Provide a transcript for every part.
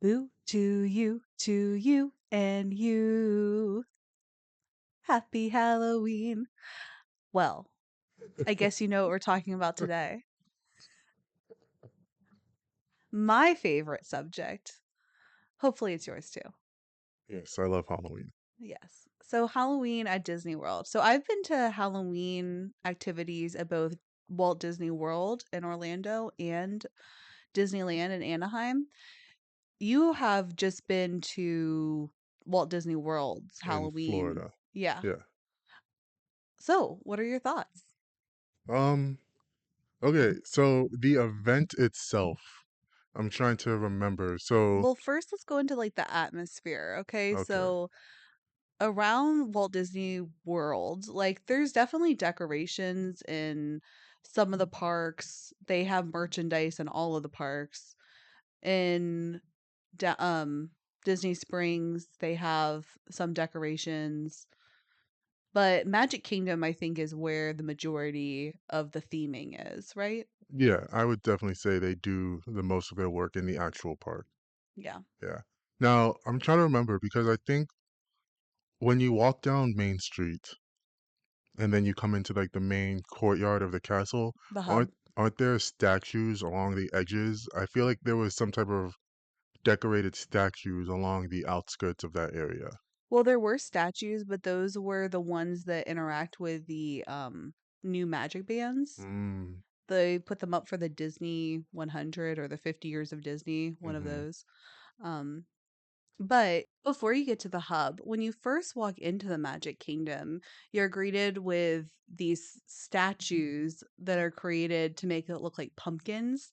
Boo to you, and you. Happy Halloween. Well, I guess you know what we're talking about today. My favorite subject. Hopefully, it's yours too. Yes, I love Halloween. Yes. So, Halloween at Disney World. So, I've been to Halloween activities at both Walt Disney World in Orlando and Disneyland in Anaheim. You have just been to Walt Disney World's In Halloween. Florida. Yeah. Yeah. So, what are your thoughts? Um, okay, so the event itself, I'm trying to remember. So, Well, first, let's go into like the atmosphere. Okay. okay. So, around Walt Disney World, like there's definitely decorations in some of the parks. They have merchandise in all of the parks. In Da- um Disney Springs, they have some decorations. But Magic Kingdom, I think, is where the majority of the theming is, right? Yeah, I would definitely say they do the most of their work in the actual park. Yeah. Yeah. Now, I'm trying to remember because I think when you walk down Main Street and then you come into like the main courtyard of the castle, The hub. aren't there statues along the edges? I feel like there was some type of decorated statues along the outskirts of that area. Well, there were statues, but those were the ones that interact with the new magic bands. Mm, They put them up for the Disney 100 or the 50 years of Disney, one of mm-hmm, those. Um, but before you get to the hub, when you first walk into the Magic Kingdom, you're greeted with these statues that are created to make it look like pumpkins,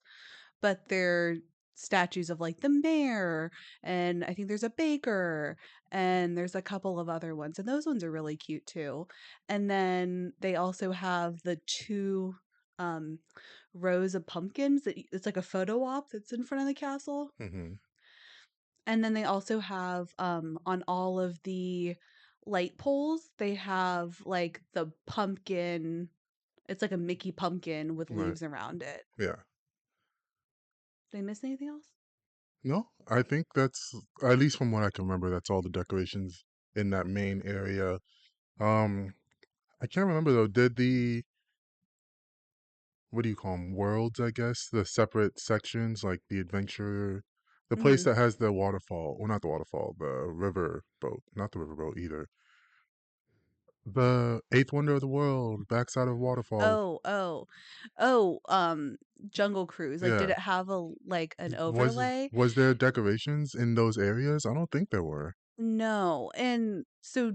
but they're statues of like the mayor, and I think there's a baker, and there's a couple of other ones, and those ones are really cute too. And then they also have the two um rows of pumpkins it's like a photo op that's in front of the castle. mm-hmm. And then they also have on all of the light poles, they have like the pumpkin. It's like a Mickey pumpkin with Right. leaves around it. Yeah. Did I miss anything else? No, I think that's at least from what I can remember, that's all the decorations in that main area. Um, I can't remember though. Did the what do you call them? Worlds, I guess, the separate sections, like the adventure, the place Hmm. that has the waterfall. Well, not the waterfall, the river boat. Not the river boat either. The eighth wonder of the world, backside of waterfall. Oh, oh, oh, Jungle Cruise. Like, did Yeah. it have a like an Was overlay? was there decorations in those areas? I don't think there were. No. And so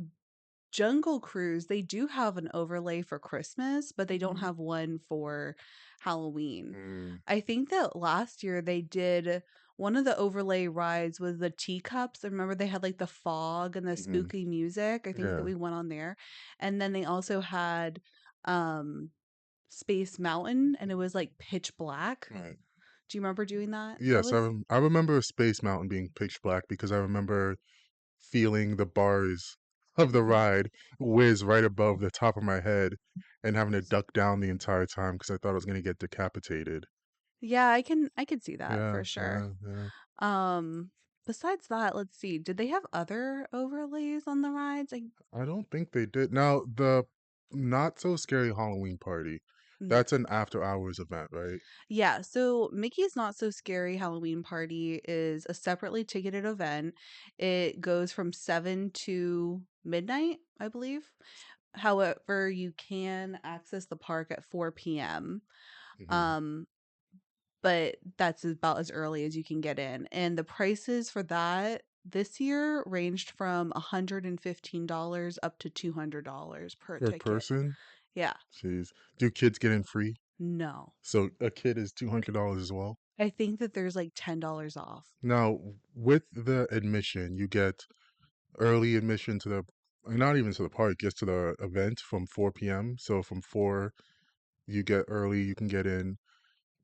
Jungle Cruise, they do have an overlay for Christmas, but they don't have one for Halloween. Mm, I think that last year they did one of the overlay rides was the teacups. I remember they had like the fog and the hmm. spooky music. I think that Yeah. we went on there. And then they also had um Space Mountain, and it was like pitch black. Right. Do you remember doing that? That Yes, was I remember Space Mountain being pitch black because I remember feeling the bars of the ride whiz right above the top of my head and having to duck down the entire time because I thought I was going to get decapitated. yeah, I could see that Yeah, for sure. yeah, yeah. Um, Besides that, let's see. Did they have other overlays on the rides? I don't think they did. Now, the Not So Scary Halloween Party, No. that's an after hours event, right? Yeah, so Mickey's Not So Scary Halloween Party is a separately ticketed event. It goes from 7 to midnight, I believe. However, you can access the park at 4 p.m. Hmm. Um, but that's about as early as you can get in. And the prices for that this year ranged from $115 up to $200 per Per ticket. person? Yeah. Jeez. Do kids get in free? No. So a kid is $200 as well? I think that there's like $10 off. Now, with the admission, you get early admission to the not even to the park, just to the event from 4 p.m. So from 4 you get early, you can get in.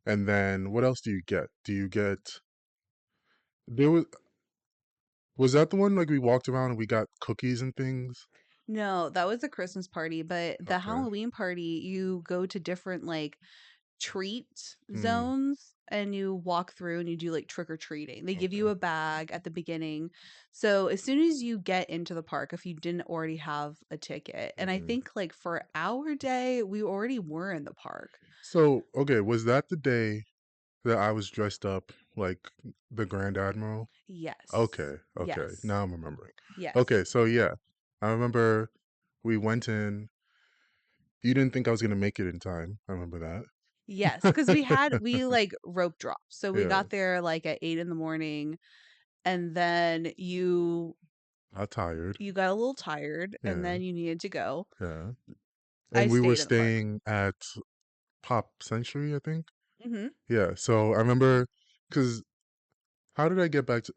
And then what else do you get? Do you get there was that the one like we walked around and we got cookies and things? No, that was the Christmas party, but the Okay. Halloween party, you go to different like treat Hmm. zones. and you walk through and you do like trick or treating. They give you Okay. a bag at the beginning. So as soon as you get into the park, if you didn't already have a ticket, and I Hmm. think like for our day, we already were in the park. So, okay, was that the day that I was dressed up like the Grand Admiral? Yes. Okay, okay. Yes. Now I'm remembering. Yes. Okay, so yeah, I remember we went in. You didn't think I was gonna make it in time. I remember Yes, because that. we like rope dropped. So we Yeah, got there like at 8 in the morning, and then I tired. you got a little tired, and Yeah, then you needed to go. yeah. I And we were stayed in the park. staying at Pop Century, I think. Hmm. Yeah, so I remember because how did I get back to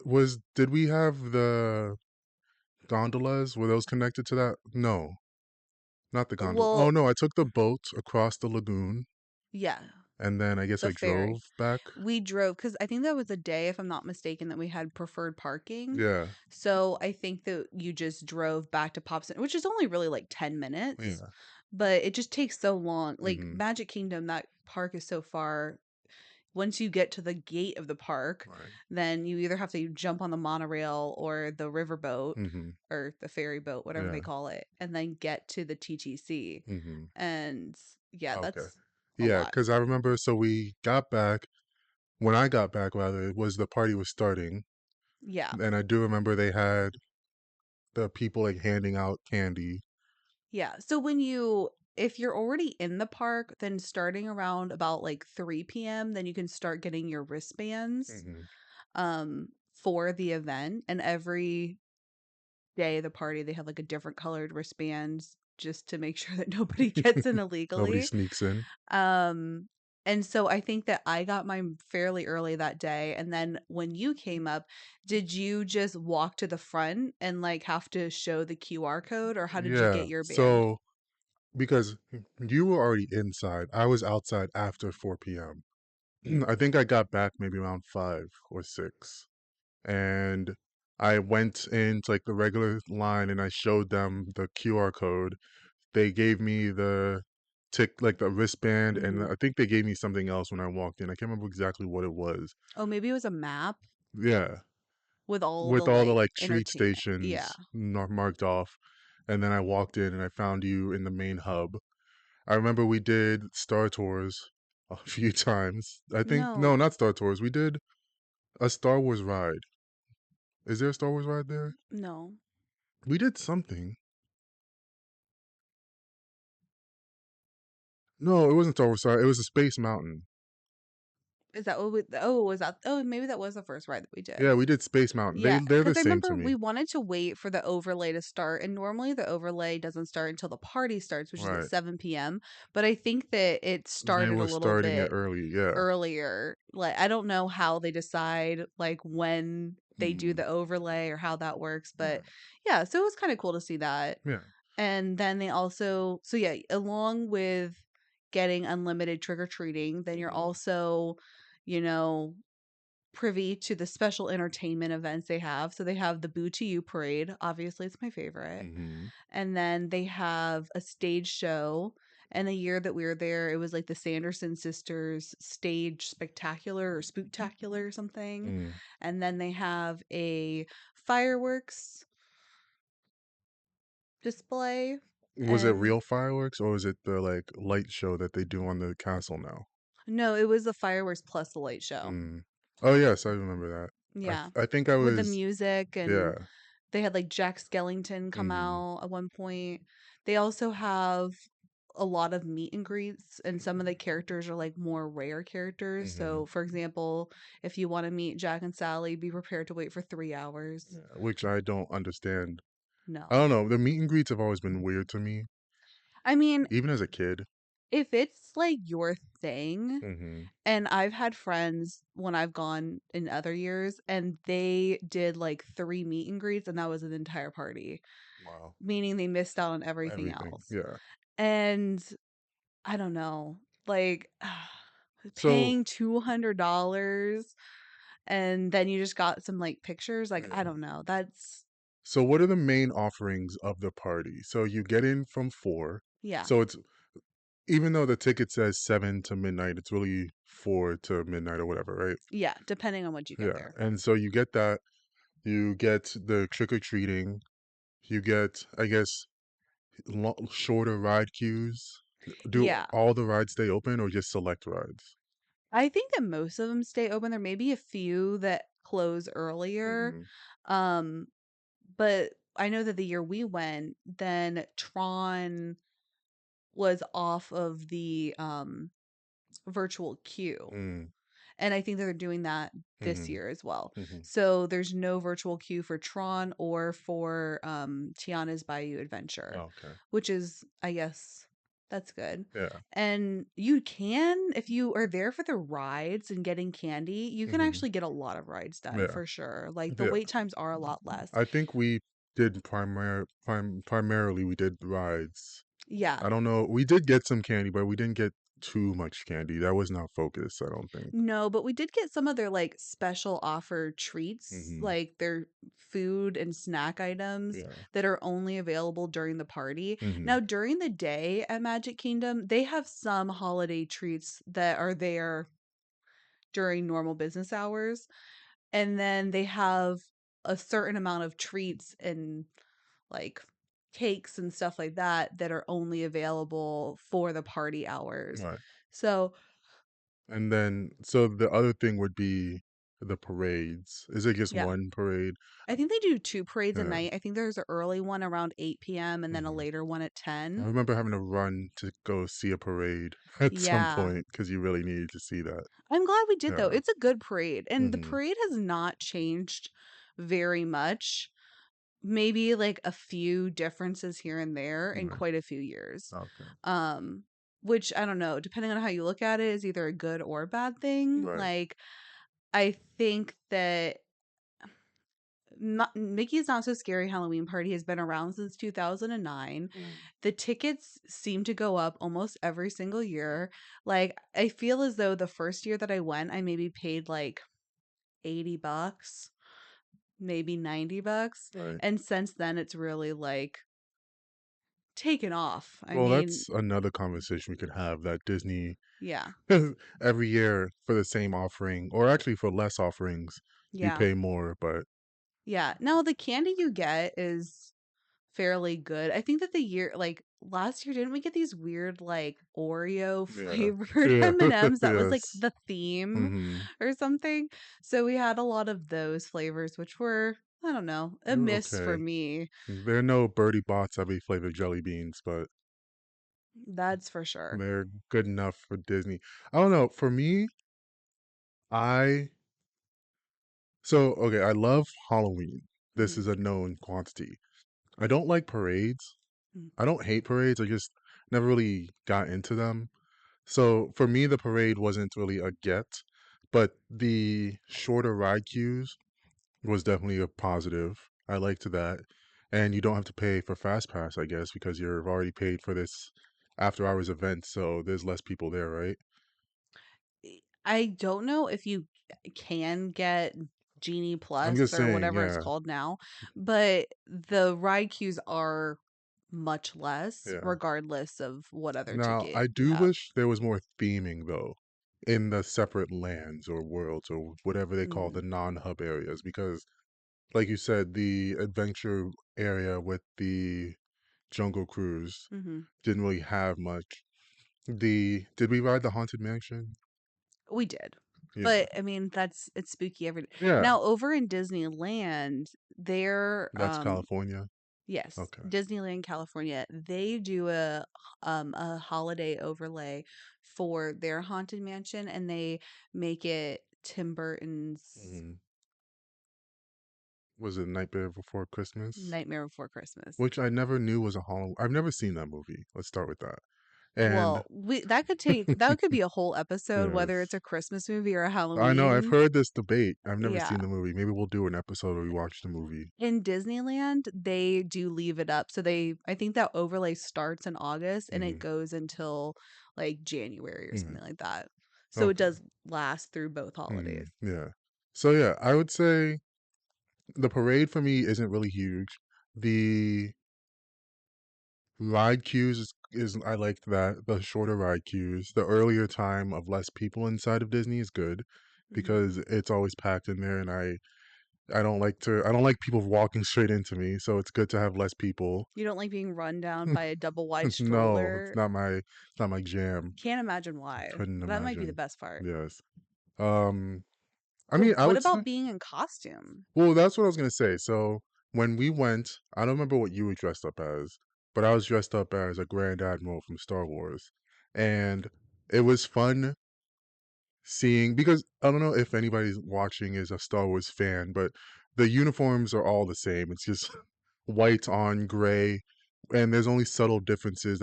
did we have the gondolas? Were those connected to that? No, not the gondola. Oh Well, no, I took the boat across the lagoon yeah, and then I guess the I ferry. drove back. We drove because I think that was a day, if I'm not mistaken, that we had preferred parking. Yeah, So I think that you just drove back to Popson, which is only really like 10 minutes, yeah. but it just takes so long. Like Mm-hmm. Magic Kingdom, that park is so far. Once you get to the gate of the park, Right. then you either have to jump on the monorail or the riverboat Mm-hmm. or the ferry boat, whatever they Yeah. call it, and then get to the TTC. Mm-hmm. And yeah, Okay. that's a Yeah, lot. because I remember. So we got back. When I got back, rather, it was the party was starting, Yeah. and I do remember they had the people like handing out candy. Yeah. So if you're already in the park, then starting around about like 3 p.m., then you can start getting your wristbands Mm-hmm. for the event. And every day of the party, they have like a different colored wristbands just to make sure that nobody gets in Nobody illegally. sneaks in. Um, and so I think that I got mine fairly early that day. And then when you came up, did you just walk to the front and like have to show the QR code, or how did you Yeah. get your band? So because you were already inside, I was outside after 4 p.m. I think I got back maybe around 5 or 6, and I went into like the regular line and I showed them the QR code. They gave me the like the wristband, and Hmm. I think they gave me something else when I walked in. I can't remember exactly what it was. Oh, maybe it was a map Yeah, with all the with all the like like treat entertainment. Yeah. stations marked off, and then I walked in and I found you in the main hub. I remember we did Star Tours a few times. I think no, No, not Star Tours. We did a Star Wars ride. Is there a Star Wars ride there? no. We did something. No, it wasn't Star Wars. Sorry, it was a Space Mountain. Is that what oh, was that, oh, maybe that was the first ride that we did. Yeah, we did Space Mountain. Yeah, They're the because I same to remember me. we wanted to wait for the overlay to start, and normally the overlay doesn't start until the party starts, which is at Right. 7 p.m. But I think that it They started a were little starting it bit early. Yeah. earlier. Like I don't know how they decide like when they do Mm. the overlay or how that works, but Right. yeah, so it was kind of cool to see that. Yeah. And then they also, so yeah, along with getting unlimited trick or treating, then you're Mm-hmm. also, you know, privy to the special entertainment events they have. So they have the Boo to You parade. Obviously, it's my favorite. Mm-hmm. And then they have a stage show. And the year that we were there, it was like the Sanderson sisters stage spectacular or spooktacular or something. Mm. And then they have a fireworks display. Was it And real fireworks or was it the like light show that they do on the castle now? no, it was the fireworks plus the light show. Mm. Oh yes, I remember that. Yeah. I think I With the was music, yeah. and they had like Jack Skellington come Mm-hmm. out at one point. They also have a lot of meet and greets, and some of the characters are like more rare characters. Mm-hmm. So, for example, if you want to meet Jack and Sally, be prepared to wait for 3 hours. Yeah, which I don't understand. I No. don't know. The meet and greets have always been weird to me, I mean, even as a kid. if it's like your thing, Mm-hmm. and I've had friends when I've gone in other years, and they did like 3 meet and greets, and that was an entire party, Wow. meaning they missed out on everything Everything. else. Yeah. And I don't know, like So paying $200 and then you just got some like pictures, like I yeah. don't know. That's So what are the main offerings of the party? So you get in from 4. yeah. So it's even though the ticket says 7 to midnight, it's really 4 to midnight or whatever, right? Yeah, depending on what you get Yeah, there. and so you get that, you get the trick or treating, you get, I guess, shorter ride queues. Do Yeah. all the rides stay open or just select rides? I think that most of them stay open. There may be a few that close earlier. Mhm. Um, but I know that the year we went, then Tron was off of the virtual queue. Mm, And I think that they're doing that this mhm, year as well. mhm. So there's no virtual queue for Tron or for Tiana's Bayou Adventure, Okay. which is, I guess, that's good. Yeah. And you can, if you are there for the rides and getting candy, you can Mhm. actually get a lot of rides done Yeah. for sure. Like the Yeah. wait times are a lot less. I think we did primarily we did rides. Yeah. I don't know. We did get some candy, but we didn't get too much candy. That was not focused, I don't think. No, but we did get some of their like special offer treats, Mhm. like their food and snack items Yeah. that are only available during the party. Mhm. Now, during the day at Magic Kingdom, they have some holiday treats that are there during normal business hours. And then they have a certain amount of treats and like cakes and stuff like that that are only available for the party hours. Right. So, And then so the other thing would be the parades. Is it just yeah. one parade? I think they do 2 parades a Yeah. night. I think there's an early one around 8 p.m. and then a Mhm. later one at I 10. remember having to run to go see a parade at some Yeah. point because you really needed to see that. I'm glad we did though. Yeah. It's a good parade, and the Mhm. parade has not changed very much. Maybe like a few differences here and there in Right. quite a few years. Okay. Um, which I don't know, depending on how you look at it, is either a good or a bad thing. Right. Like, I think that Mickey's Not So Scary Halloween Party has been around since 2009. Mm. The tickets seem to go up almost every single year. Like, I feel as though the first year that I went, I maybe paid like $80, maybe $90. Right. And since then, it's really like taken off. I Well, mean, that's another conversation we could have that Disney yeah, every year for the same offering, or actually for less offerings, you yeah, pay more, but yeah. Now, the candy you get is fairly good. I think that the year like last year didn't we get these weird like Oreo yeah. flavored Yeah. M&Ms that was like Yes. the theme Mhm. or something. So we had a lot of those flavors which were I don't know, a They were miss for okay. me. There are no Birdie Bots every flavored jelly beans, but That's for sure. they're good enough for Disney. I don't know. For me, I okay, I love Halloween. This Mhm. is a known quantity. I don't like parades. Mm. I don't hate parades. I just never really got into them. So for me, the parade wasn't really a get, but the shorter ride queues was definitely a positive. I liked that. And you don't have to pay for Fast Pass, I guess, because you're already paid for this after hours event. So there's less people there, right? I don't know if you can get Genie I'm Plus just or saying, whatever it's yeah, called now, but the ride queues are much less yeah. regardless of what other Now, ticket I you do have. wish there was more theming, though, in the separate lands or worlds or whatever they call Mm, the non-hub areas, because like you said, the adventure area with the Jungle Cruise mhm. didn't really have much. Did we ride the Haunted Mansion? We did. Yeah. But I mean, it's spooky every day. Yeah. Now over in Disneyland, they're That's California. yes, Okay. Disneyland California, they do a holiday overlay for their haunted mansion and they make it Tim Burton's Hmm. Was it Nightmare Before Christmas? Nightmare Before Christmas. Which I never knew was a Halloween. I've never seen that movie. Let's start with that. And Well, we that could be a whole episode whether it's yes, a Christmas movie or a I know I've Halloween. heard this debate. I've never Yeah. seen the movie. Maybe we'll do an episode where we watch the movie. In Disneyland, they do leave it up. So I think that overlay starts in August and it Hmm. goes until like January or Hmm. something like that. So it Okay. does last through both Hmm. holidays. Yeah. So yeah, I would say the parade for me isn't really huge. The ride queues is I liked that the shorter ride queues, the earlier time of less people inside of Disney is good Mhm. because it's always packed in there, and I don't like people walking straight into me, so it's good to have less people. You don't like being run down by a double wide No, stroller? it's not my jam. Can't imagine why. Couldn't That might be the imagine. best part. Yes. Um, I But mean, I what would say, about being in costume? well, that's what I was gonna say. So when we went, I don't remember what you were dressed up as, but I was dressed up as a Grand Admiral from Star Wars, and it was fun seeing because I don't know if anybody's watching is a Star Wars fan, but the uniforms are all the same. It's just white on gray, and there's only subtle differences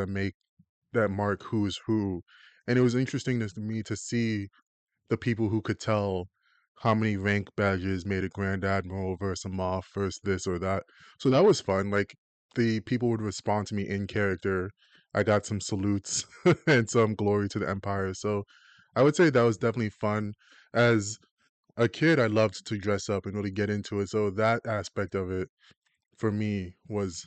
that mark who's who. And it was interesting to me to see the people who could tell how many rank badges made a Grand Admiral versus a Moff versus this or that. So that was fun. Like the people would respond to me in character. I got some salutes and some glory to the Empire. So I would say that was definitely fun. As a kid, I loved to dress up and really get into it. So that aspect of it for me was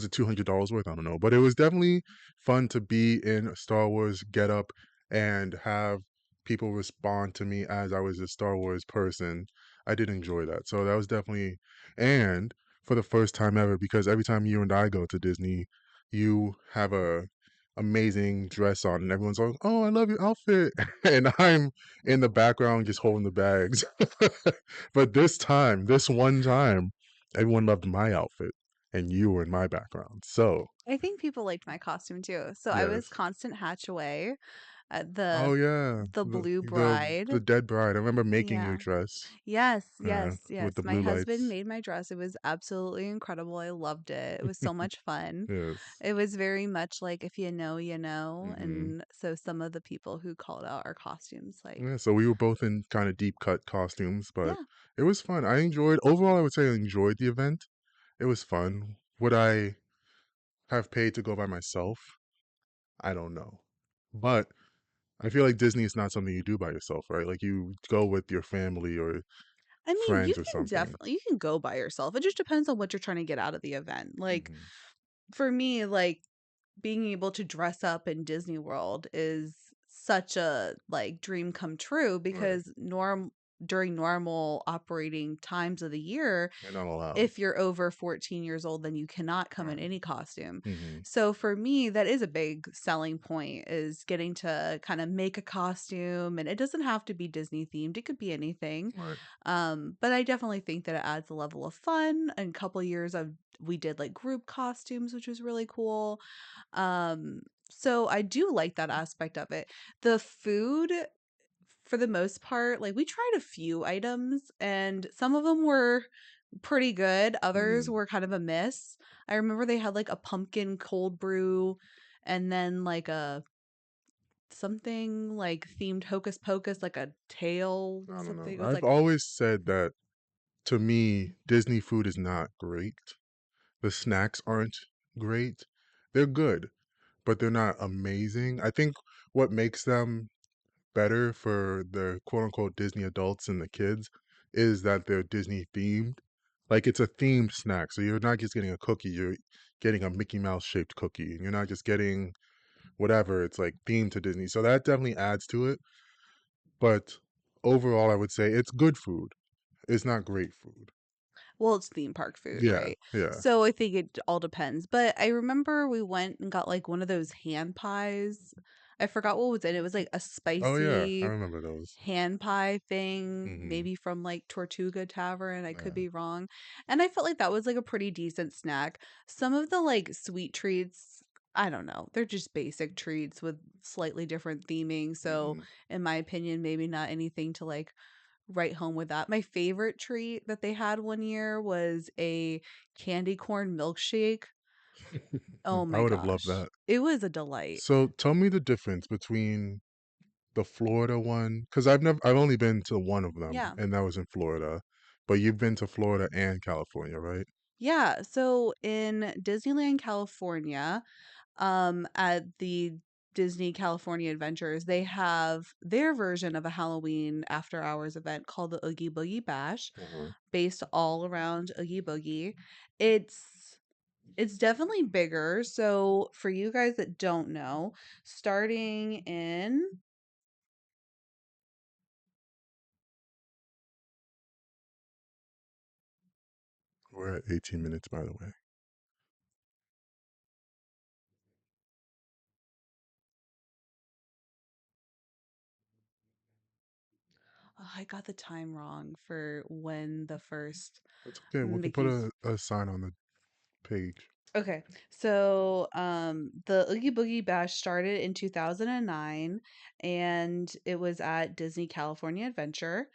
it $200 worth? I don't know, but it was definitely fun to be in a Star Wars get up and have people respond to me as I was a Star Wars person. I did enjoy that. So that was definitely, and for the first time ever, because every time you and I go to Disney, you have a amazing dress on and everyone's like, "Oh, I love your outfit." And I'm in the background just holding the bags. But this one time, everyone loved my outfit and you were in my background. So, I think people liked my costume too. So I was yes. Constant Hatchaway, Oh yeah, the blue the bride. dead bride. I remember making your Yeah. dress Yes, yes, with yes. the My blue husband lights. made my dress. It was absolutely incredible. I loved it. It was so much fun. Yes. It was very much like if you know, you know. Hmm. And so some of the people who called out our costumes, like, Yeah, so we were both in kind of deep cut costumes, but yeah. it was fun. I enjoyed overall. I would say I enjoyed the event. It was fun. Would I have paid to go by myself? I don't know, but I feel like Disney is not something you do by yourself, right? Like you go with your family or I mean, you friends or can something. definitely you can go by yourself. It just depends on what you're trying to get out of the event. Like Hmm. for me, like being able to dress up in Disney World is such a like dream come true Right. because during normal operating times of the year, You're not allowed. if you're over 14 years old, then you cannot come in Right. any costume. Hmm. So for me, that is a big selling point is getting to kind of make a costume and it doesn't have to be Disney themed. It could be anything. Right. But I definitely think that it adds a level of fun. And a couple years of we did like group costumes, which was really cool. Um, so I do like that aspect of it. The food for the most part, like we tried a few items and some of them were pretty good. Others Mm. were kind of a miss. I remember they had like a pumpkin cold brew and then like a something like themed hocus pocus, like a tail I don't know. something. It was I've like, always said that to me, Disney food is not great. The snacks aren't great. They're good, but they're not amazing. I think what makes them better for the quote unquote Disney adults and the kids is that they're Disney themed. Like it's a themed snack. So you're not just getting a cookie, you're getting a Mickey Mouse shaped cookie. And you're not just getting whatever, it's like themed to Disney. So that definitely adds to it. But overall, I would say it's good food. It's not great food. well, it's theme park food, Yeah, right? yeah. So I think it all depends. But I remember we went and got like one of those hand pies. I forgot what was in it. It was like a Oh yeah, I spicy remember those. hand pie thing, Mhm. maybe from like Tortuga Tavern. I could Yeah. be wrong. And I felt like that was like a pretty decent snack. Some of the like sweet treats, I don't know. They're just basic treats with slightly different theming. So, Mhm. in my opinion, maybe not anything to like write home with that. My favorite treat that they had one year was a candy corn milkshake. Oh I my would have loved gosh. that. It was a delight. So tell me the difference between the Florida one, because I've only been to one of them, Yeah. and that was in Florida. But you've been to Florida and California, right? Yeah. So in Disneyland, California, at the Disney California Adventures, they have their version of a Halloween after hours event called the Oogie Boogie Bash, Uh-huh. based all around Oogie Boogie. It's It's definitely bigger. So for you guys that don't know, starting in We're at 18 minutes, by the way. oh, I got the time wrong for when the first It's okay. We could put Mickey's. a sign on the page. Okay. So the Oogie Boogie Bash started in 2009 and it was at Disney California Adventure.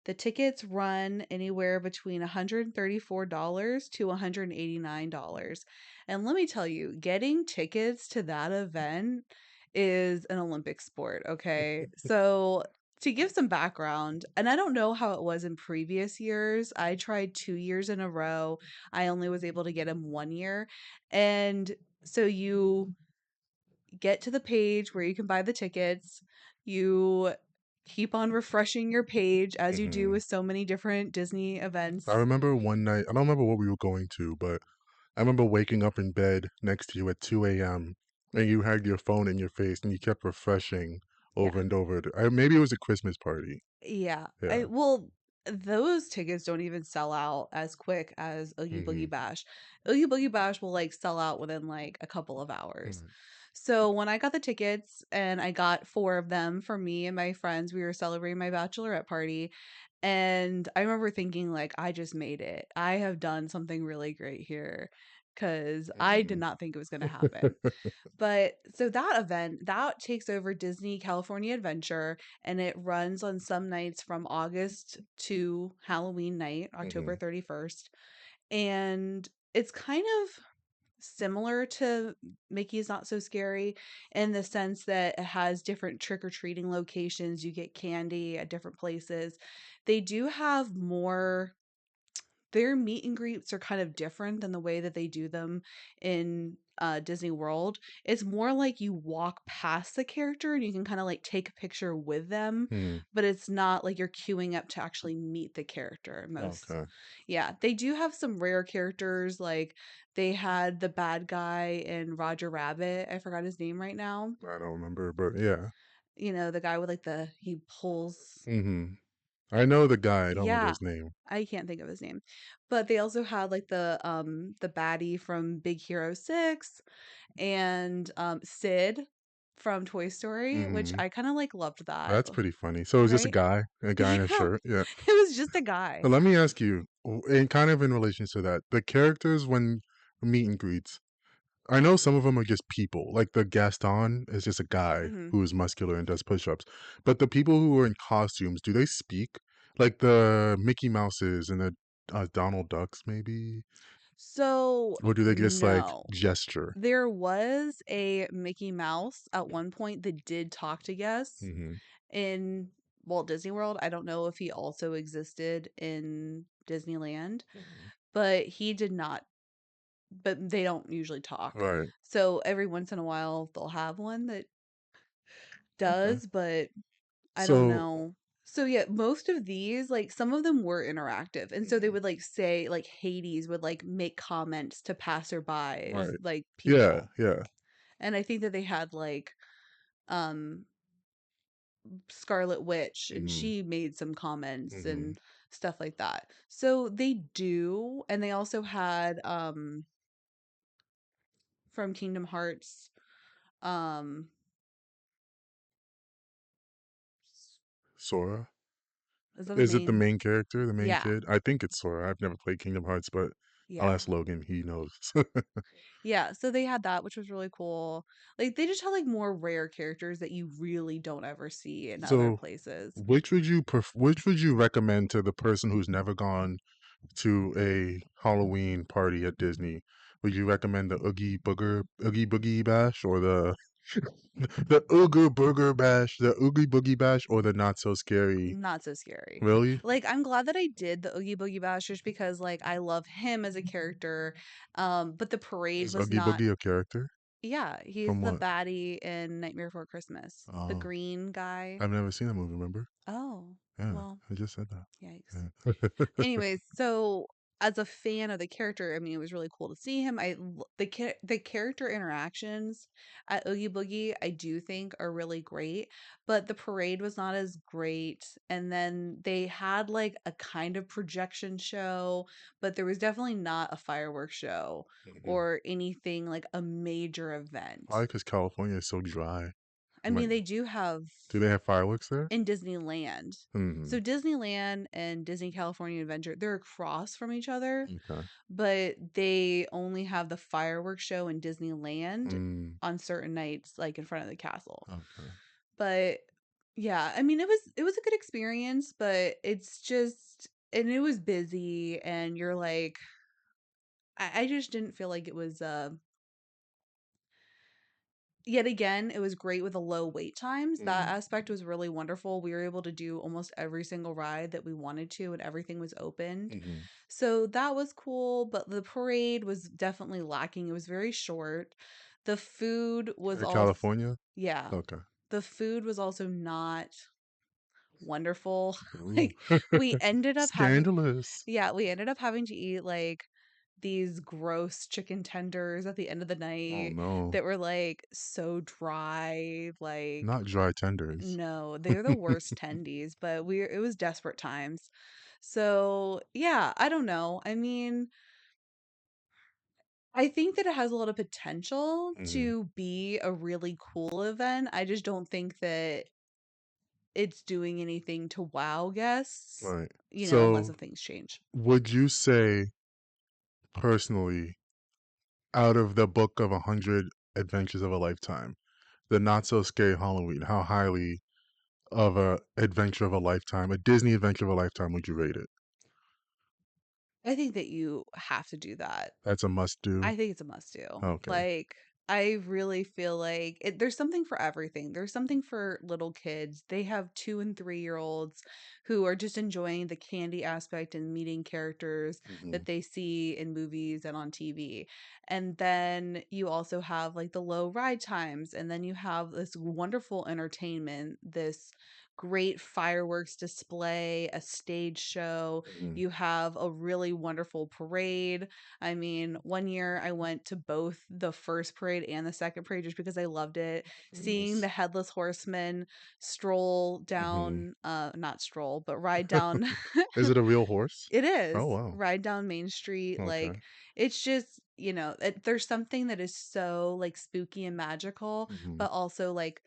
The tickets run anywhere between $134 to $189. And let me tell you, getting tickets to that event is an Olympic sport, okay? So, to give some background, and I don't know how it was in previous years. I tried 2 years in a row. I only was able to get them 1 year. And so you get to the page where you can buy the tickets. You keep on refreshing your page as you do Hmm. with so many different Disney I events. remember one night, I don't remember what we were going to, but I remember waking up in bed next to you at 2 a.m. and you had your phone in your face and you kept refreshing over Yeah. and over. Maybe it was a Christmas party. Yeah. Yeah. Those tickets don't even sell out as quick as Oogie Hmm. Boogie Bash. Oogie Boogie Bash will like sell out within like a couple of hours. Hmm. So when I got the tickets and I got four of them for me and my friends, we were celebrating my bachelorette party. And I remember thinking, like, I just made it. I have done something really great here because I did Hmm. not think it was going to happen. But so that event that takes over Disney California Adventure and it runs on some nights from August to Halloween night, October Hmm. 31st. And it's kind of similar to Mickey's Not So Scary in the sense that it has different trick or treating locations. You get candy at different places. They do have more their meet and greets are kind of different than the way that they do them in Disney World. It's more like you walk past the character and you can kind of like take a picture with them, Hmm. but it's not like you're queuing up to actually meet the character most. Okay. Yeah, they do have some rare characters like they had the bad guy in Roger Rabbit. I forgot his name right now. I don't remember, but yeah. You know, the guy with like the he pulls. Hmm. I know the guy. I don't remember Yeah, his name. I can't think of his name. But they also had like the baddie from Big Hero 6 and Sid from Toy Story, which Hmm. I kind of like loved that, That's pretty funny. So is this right? a guy in a Yeah. shirt? Yeah. It was just a guy. But let me ask you, and kind of in relation to that, the characters when meet and greets, I know some of them are just people. Like the Gaston is just a guy hmm who is muscular and does push-ups. But the people who are in costumes, do they speak? Like the Mickey Mouses and the Donald Ducks, maybe? So, Or do they just like no. gesture? There was a Mickey Mouse at one point that did talk to guests Hmm. in Walt Disney World. I don't know if he also existed in Disneyland, Hmm. but he did not, but they don't usually talk. Right. So every once in a while they'll have one that Okay. does, but I don't So, know. So yeah, most of these, like some of them were interactive. And so they mhm, would like say like Hades would like make comments to passerbys, right. like Yeah, people. yeah. And I think that they had like um Scarlet Witch and Hmm. she made some comments Hmm. and stuff like that. So they do, and they also had from Kingdom Hearts um Sora? is that the Is it the main? main character, the main Yeah. kid? I think it's Sora. I've never played Kingdom Hearts, but I'll Yeah. ask Logan. He knows. Yeah, so they had that, which was really cool. Like they just had like more rare characters that you really don't ever see in other So, places. which would you recommend to the person who's never gone to a Halloween party at Disney? Would you recommend the Oogie Boogie Bash, or the the Oogie Burger Bash, the Oogie Boogie Bash, or the Not So Scary? Not so scary. Really? Like I'm glad that I did the Oogie Boogie Bash just because like I love him as a character. But the parade Is was Oogie not. Boogie a character? Yeah, he's From the what? baddie in Nightmare Before Christmas. The Oh, green guy. I've never seen that movie. Remember? Oh, Yeah, well, I just said that. yikes. Yeah. Anyways, so as a fan of the character, I mean, it was really cool to see him. The character interactions at Oogie Boogie, I do think are really great, but the parade was not as great. And then they had like a kind of projection show, but there was definitely not a fireworks show Mhm. or anything like a major event. Probably because California is so dry. I Like, mean, they do have do they have fireworks there? in Disneyland. Hmm. So Disneyland and Disney California Adventure, they're across from each other, Okay. but they only have the fireworks show in Disneyland Mm, on certain nights, like in front of the castle. okay. But yeah, I mean, it was a good experience, but it's just, and it was busy, and you're like, I just didn't feel like it was yet again, it was great with the low wait times. That Mm, aspect was really wonderful. We were able to do almost every single ride that we wanted to, and everything was opened. hmm. So that was cool, but the parade was definitely lacking. It was very short. The food was all, California? yeah, Okay. the food was also not wonderful. Ooh. Like we ended up having, Scandalous. yeah, we ended up having to eat like these gross chicken tenders at the end of the Oh night no. that were like so dry, like Not dry tenders. no, they're the worst tendies, but we it was desperate times. So, yeah, I don't know. I mean, I think that it has a lot of potential Hmm. to be a really cool event. I just don't think that it's doing anything to wow guests, Right. unless So, if things change. would you say personally, out of the book of 100 Adventures of a Lifetime, the not so scary Halloween, how highly of a adventure of a lifetime, a Disney adventure of a lifetime, would you rate it? I think that you have to do that. That's a must do. I think it's a must do. Okay. Like, I really feel like there's something for everything. There's something for little kids. They have 2 and 3 year olds who are just enjoying the candy aspect and meeting characters Hmm. that they see in movies and on TV. And then you also have like the low ride times. And then you have this wonderful entertainment, this great fireworks display, a stage show. Hmm. You have a really wonderful parade. I mean, one year I went to both the first parade and the second parade just because I loved it. Seeing the Nice. headless horseman stroll Hmm. down, not stroll, but ride down. Is it a real horse? It Oh is wow. ride down Main Street. Okay. Like, it's just, there's something that is so like spooky and magical, Hmm. but also like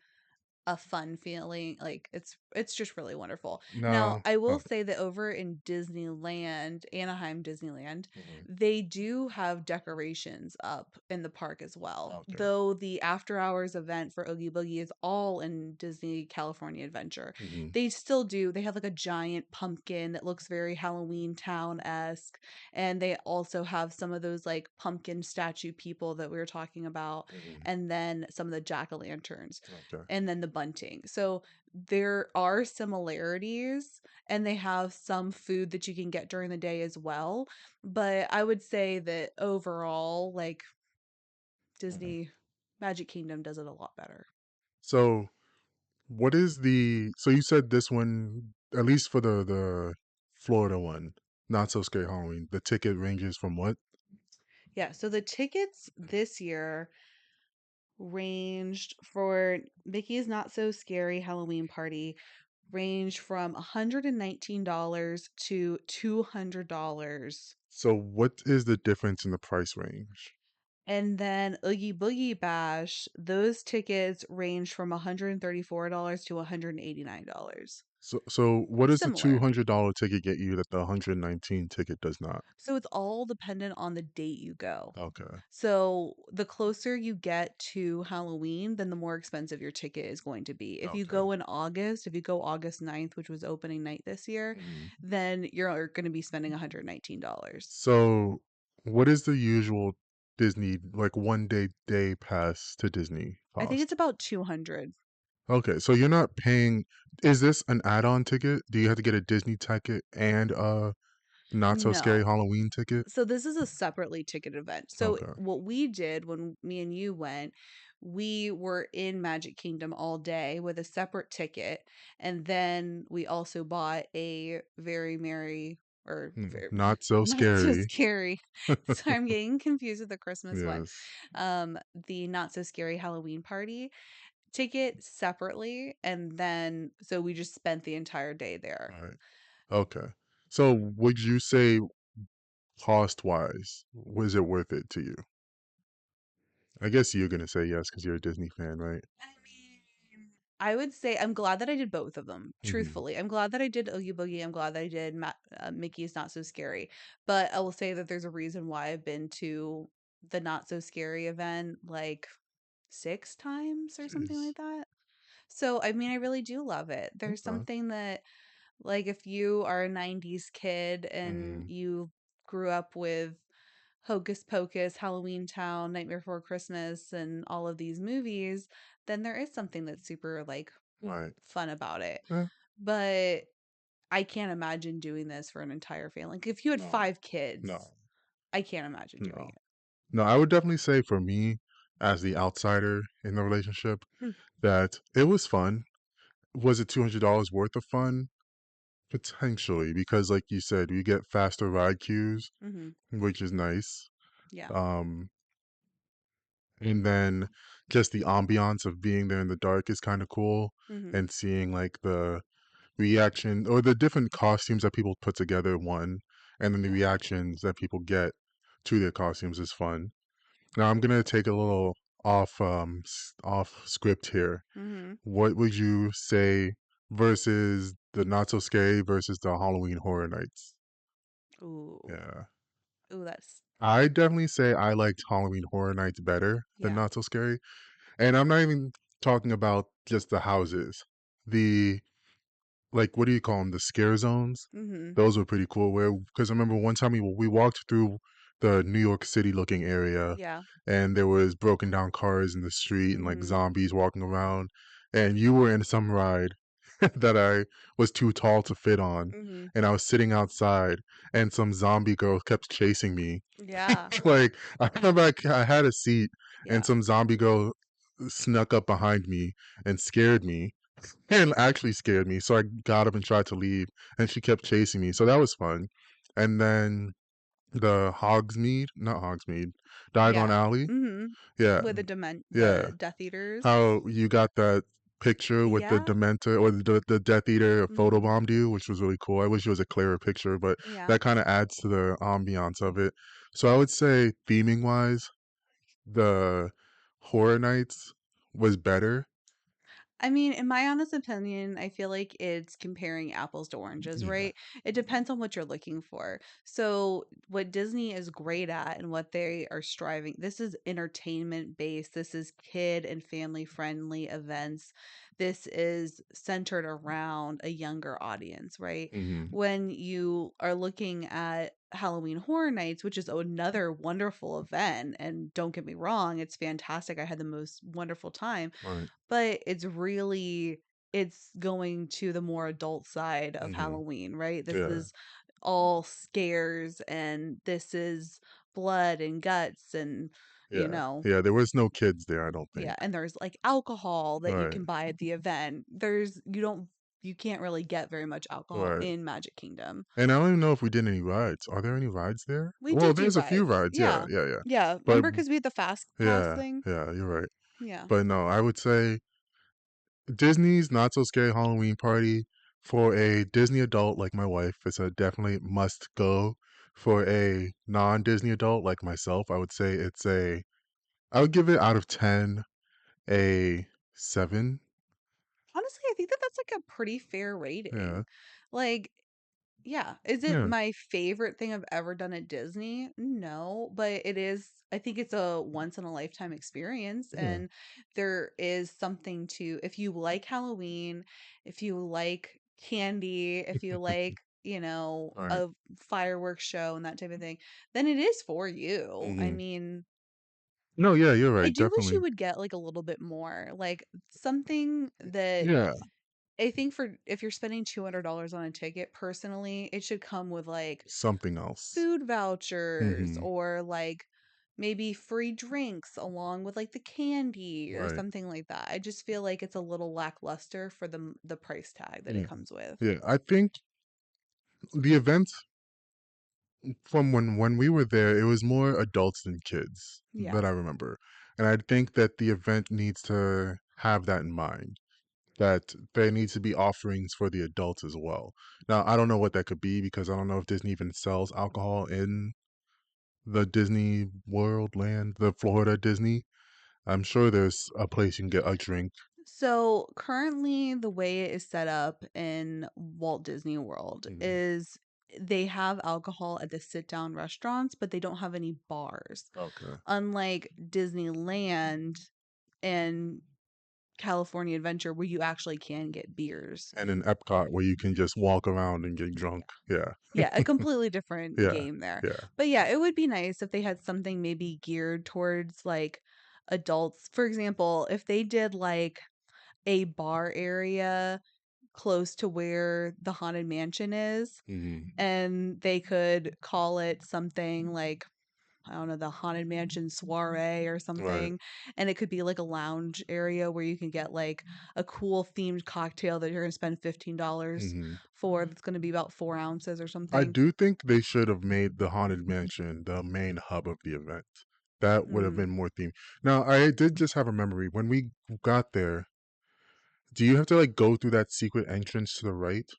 a fun feeling. Like it's just really wonderful. Now, No. I will Oh. say that over in Disneyland, Anaheim Disneyland, Hmm. they do have decorations up in the park as well. Okay. Though the after hours event for Oogie Boogie is all in Disney California Adventure. Hmm. They still do. They have like a giant pumpkin that looks very Halloween Town-esque, and they also have some of those like pumpkin statue people that we were talking about, Hmm. and then some of the jack-o'-lanterns Okay. and then the bunting. So there are similarities, and they have some food that you can get during the day as well. But I would say that overall, like Hmm. Disney Magic Kingdom does it a lot better. So, what is the? So you said this one, at least for the Florida one, not so scary Halloween. The ticket ranges from what? Yeah, so the tickets this year ranged for Mickey's Not So Scary Halloween Party ranged from $119 to $200. So what is the difference in the price range? And then Oogie Boogie Bash, those tickets range from $134 to $189. So what does the two Similar. hundred dollar ticket get you that the 119 ticket does not? So it's all dependent on the date you go. Okay. So the closer you get to Halloween, then the more expensive your ticket is going to be. If you Okay. go in August, if you go August 9th, which was opening night this year, Mhm. then you're going to be spending $119. So what is the usual Disney like 1 day pass to Disney I think it's cost? about 200. Okay, so you're not paying. Is this an add-on ticket? Do you have to get a Disney ticket and a not so scary No. Halloween ticket? So this is a separately ticketed event. So Okay. what we did when me and you went, we were in Magic Kingdom all day with a separate ticket, and then we also bought a very merry or Not so not so scary. scary. So I'm getting confused with the Christmas one. Yes. The not so scary Halloween party ticket separately, and then so we just spent the entire day there. All right. Okay. So would you say cost wise, was it worth it to you? I guess you're gonna say yes because you're a Disney fan, right? I mean, I would say I'm glad that I did both of them. Mm-hmm. Truthfully, I'm glad that I did Oogie Boogie. I'm glad that I did Mickey's Not So Scary. But I will say that there's a reason why I've been to the Not So Scary event like 6 times or something Jeez. like that. So I mean, I really do love it. There's Okay. something that, like, if you are a 90s kid and Mm-hmm. you grew up with Hocus Pocus, Halloween Town, Nightmare Before Christmas, and all of these movies, then there is something that's super, like, Right. fun about it. Eh, But I can't imagine doing this for an entire family. Like, if you had no. 5 kids, No. I can't imagine doing No. it. No. I would definitely say for me, as the outsider in the relationship, Hmm. that it was fun. Was it $200 worth of fun? Potentially, because like you said, we get faster ride queues, Mhm. which is nice. Yeah. Um, and then just the ambiance of being there in the dark is kind of cool, Mhm. and seeing like the reaction or the different costumes that people put together, one, and then the Yeah. reactions that people get to their costumes is fun. Now I'm gonna take a little off script here. Mhm. What would you say versus the not so scary versus the Halloween Horror Nights? Ooh. Yeah. Ooh, that's I definitely say I liked Halloween Horror Nights better than yeah. Not So Scary. And I'm not even talking about just the houses. The, like, what do you call them? The scare zones? Mhm. Those were pretty cool. Where, because I remember one time we walked through the New York City looking area, Yeah. and there was broken down cars in the street and like Mhm. zombies walking around. And you were in some ride that I was too tall to fit on. Mhm. And I was sitting outside, and some zombie girl kept chasing me. Yeah. Like, I remember I had a seat, and Yeah. some zombie girl snuck up behind me and scared me, and actually scared me. So I got up and tried to leave, and she kept chasing me. So that was fun. And then the Hogsmeade, not Hogsmeade, Diagon Yeah. Alley. Mhm. Yeah, With yeah. the Death Eaters. How you got that picture with the Yeah. Dementor or the Death Eater Mhm. photobombed you, which was really cool. I wish it was a clearer picture, but Yeah. that kind of adds to the ambiance of it. So I would say theming wise, the Horror Nights was better. I mean, in my honest opinion, I feel like it's comparing apples to oranges, Yeah. right? It depends on what you're looking for. So, what Disney is great at and what they are striving, this is entertainment based. This is kid and family friendly events. This is centered around a younger audience, right? Hmm. When you are looking at Halloween Horror Nights, which is another wonderful event, and don't get me wrong, it's fantastic. I had the most wonderful time, Right. but it's going to the more adult side of Hmm. Halloween, right? This Yeah. is all scares, and this is blood and guts, and you Yeah. know, Yeah. There was no kids there, I don't think. yeah, and there's like alcohol that you Right. can buy at the event. You can't really get very much alcohol Right. in Magic Kingdom. And I don't even know if we did any rides. Are there any rides there? We Well, did do there's a few rides. rides. Yeah. Yeah. Yeah. Yeah. Yeah. But Remember, because we had the fast pass yeah. thing? Yeah. You're right. Yeah. But no, I would say Disney's Not So Scary Halloween Party for a Disney adult like my wife is a definitely must go. For a non-Disney adult like myself, I would say I would give it out of 10 a 7. Honestly, I think that that's like a pretty fair Yeah. rating. Like, yeah. Is it Yeah. my favorite thing I've ever done at Disney? No, but it is, I think it's a once in a lifetime experience. Yeah. And there is something to, if you like Halloween, if you like candy, if you like, All right. a fireworks show and that type of thing, then it is for you. I Hmm. mean, No, yeah, you're I right. do wish you Definitely. would get like a little bit more, like something that Yeah. I think for if you're spending $200 on a ticket, personally, it should come with like Something else. food vouchers Hmm. or like maybe free drinks along with like the candy or Right. something like that. I just feel like it's a little lackluster for the price tag that it Yeah. comes with. Yeah. I think the event. From when we were there, it was more adults than kids Yeah. that I remember, and I think that the event needs to have that in mind, that there needs to be offerings for the adults as well. Now, I don't know what that could be because I don't know if Disney even sells alcohol in the Disney World land, the Florida Disney. I'm sure there's a place you can get a drink. So currently, the way it is set up in Walt Disney World Mhm. is they have alcohol at the sit down restaurants, but they don't have any bars. Okay. Unlike Disneyland and California Adventure, where you actually can get beers. And in Epcot where you can just walk around and get drunk. Yeah. Yeah, a completely different Yeah. game there. Yeah. But yeah, it would be nice if they had something maybe geared towards like adults. For example, if they did like a bar area close to where the Haunted Mansion is, Mhm. and they could call it something like, I don't know, the Haunted Mansion soiree or Right. something. And it could be like a lounge area where you can get like a cool themed cocktail that you're going to spend $15 Mhm. for. That's going to be about 4 ounces or I something. do think they should have made the Haunted Mansion the main hub of the event. That would have Mm, been more themed. Now, I did just have a memory. When we got there, do you have to like go through that secret entrance to the right?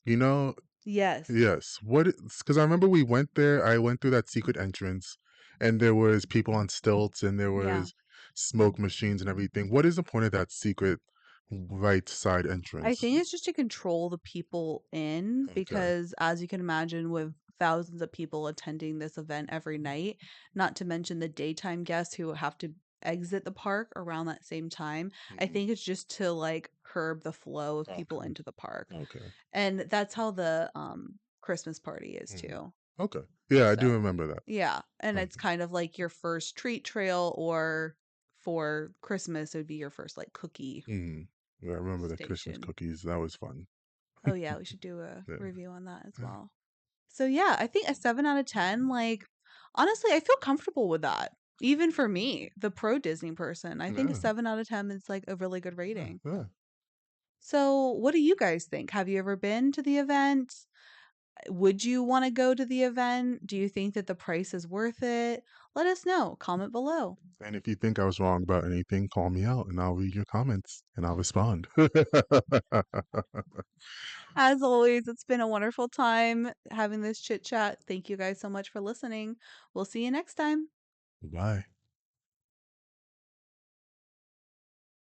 You know, yes. yes. Because I remember we went there, I went through that secret entrance and there was people on stilts and there Yeah. was smoke machines and everything. What is the point of that secret right side I entrance? think it's just to control the people in Okay. because, as you can imagine, with thousands of people attending this event every night, not to mention the daytime guests who have to exit the park around that same time, I Mhm. think it's just to like curb the flow of people Okay. into the park. Okay. And that's how the Christmas party is Mhm. too. Okay. Yeah, I do So, remember that. yeah, and it's Okay. kind of like your first treat trail, or for Christmas it would be your first like cookie Mhm. Yeah, I remember the Christmas station. cookies. That was fun. Oh yeah, we should do a Yeah. review on that as Yeah. well. So yeah, I think a 7 out of 10, like honestly, I feel comfortable with that. Even for me, the pro Disney person, I think a Yeah. 7 out of 10 is like a really good Yeah. rating. Yeah. So, what do you guys think? Have you ever been to the event? Would you want to go to the event? Do you think that the price is worth it? Let us know. Comment below. And if you think I was wrong about anything, call me out and I'll read your comments and I'll respond. As always, it's been a wonderful time having this chit chat. Thank you guys so much for listening. We'll see you next time. Bye.